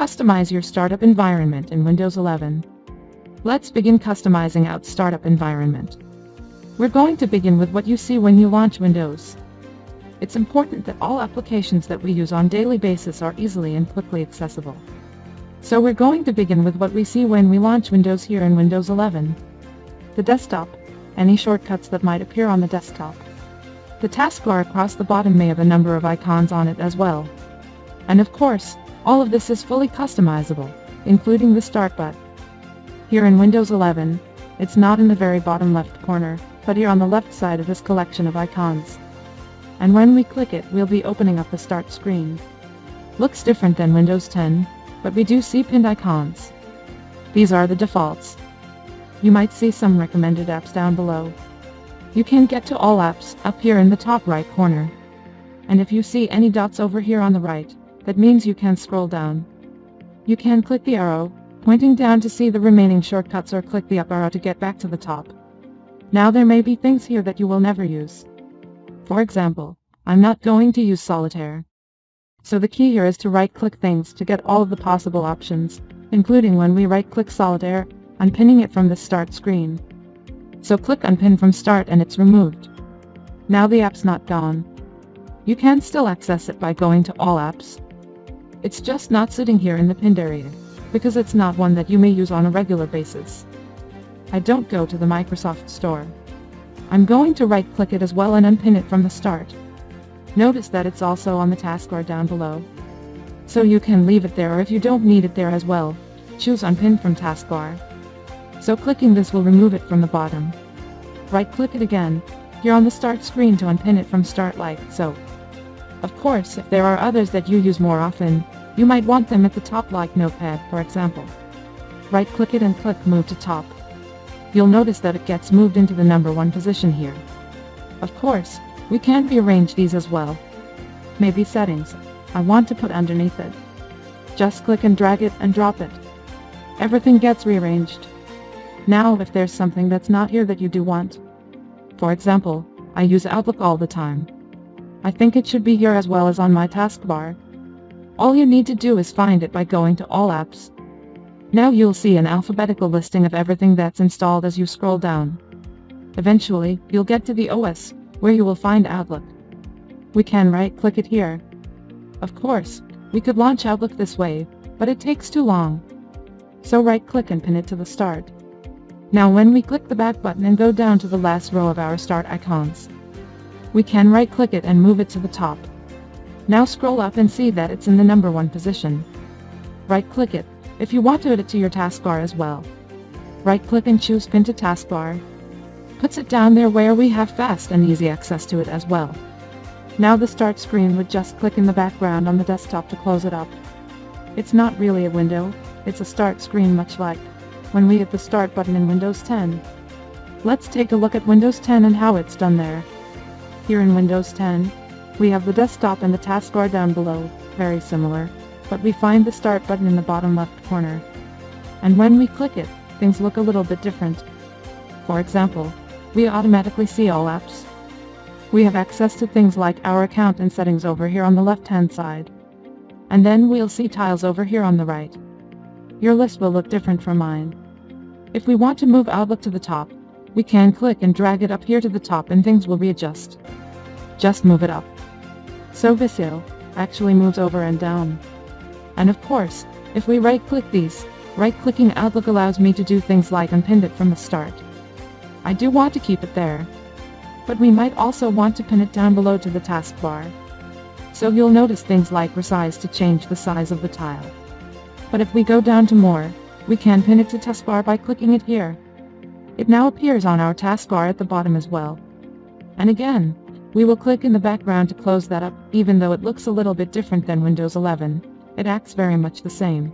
Customize your startup environment in Windows 11. Let's begin customizing our startup environment. We're going to begin with what you see when you launch Windows. It's important that all applications that we use on a daily basis are easily and quickly accessible. So we're going to begin with what we see when we launch Windows here in Windows 11. The desktop, any shortcuts that might appear on the desktop. The taskbar across the bottom may have a number of icons on it as well. And of course, all of this is fully customizable, including the Start button. Here in Windows 11, it's not in the very bottom left corner, but here on the left side of this collection of icons. And when we click it, we'll be opening up the Start screen. Looks different than Windows 10, but we do see pinned icons. These are the defaults. You might see some recommended apps down below. You can get to all apps up here in the top right corner. And if you see any dots over here on the right, that means you can scroll down. You can click the arrow, pointing down to see the remaining shortcuts, or click the up arrow to get back to the top. Now there may be things here that you will never use. For example, I'm not going to use Solitaire. So the key here is to right-click things to get all of the possible options, including when we right-click Solitaire, unpinning it from the Start screen. So click Unpin from Start and it's removed. Now the app's not gone. You can still access it by going to All Apps. It's just not sitting here in the pinned area, because it's not one that you may use on a regular basis. I don't go to the Microsoft Store. I'm going to right-click it as well and unpin it from the Start. Notice that it's also on the taskbar down below. So you can leave it there, or if you don't need it there as well, choose Unpin from Taskbar. So clicking this will remove it from the bottom. Right-click it again, here on the Start screen to unpin it from Start like so. Of course, if there are others that you use more often, you might want them at the top like Notepad, for example. Right-click it and click Move to Top. You'll notice that it gets moved into the number 1 position here. Of course, we can rearrange these as well. Maybe Settings, I want to put underneath it. Just click and drag it and drop it. Everything gets rearranged. Now if there's something that's not here that you do want. For example, I use Outlook all the time. I think it should be here as well as on my taskbar. All you need to do is find it by going to All Apps. Now you'll see an alphabetical listing of everything that's installed as you scroll down. Eventually, you'll get to the OS, where you will find Outlook. We can right-click it here. Of course, we could launch Outlook this way, but it takes too long. So right-click and pin it to the Start. Now when we click the back button and go down to the last row of our Start icons, we can right-click it and move it to the top. Now scroll up and see that it's in the number 1 position. Right-click it, if you want to add it to your taskbar as well. Right-click and choose Pin to Taskbar. Puts it down there where we have fast and easy access to it as well. Now the Start screen would just click in the background on the desktop to close it up. It's not really a window, it's a Start screen, much like when we hit the Start button in Windows 10. Let's take a look at Windows 10 and how it's done there. Here in Windows 10, we have the desktop and the taskbar down below, very similar, but we find the Start button in the bottom left corner. And when we click it, things look a little bit different. For example, we automatically see All Apps. We have access to things like our account and settings over here on the left-hand side. And then we'll see tiles over here on the right. Your list will look different from mine. If we want to move Outlook to the top, we can click and drag it up here to the top and things will readjust. Just move it up. So Visio actually moves over and down. And of course, if we right-click these, right-clicking Outlook allows me to do things like unpin it from the Start. I do want to keep it there. But we might also want to pin it down below to the taskbar. So you'll notice things like resize to change the size of the tile. But if we go down to More, we can pin it to taskbar by clicking it here. It now appears on our taskbar at the bottom as well. And again, we will click in the background to close that up. Even though it looks a little bit different than Windows 11, it acts very much the same.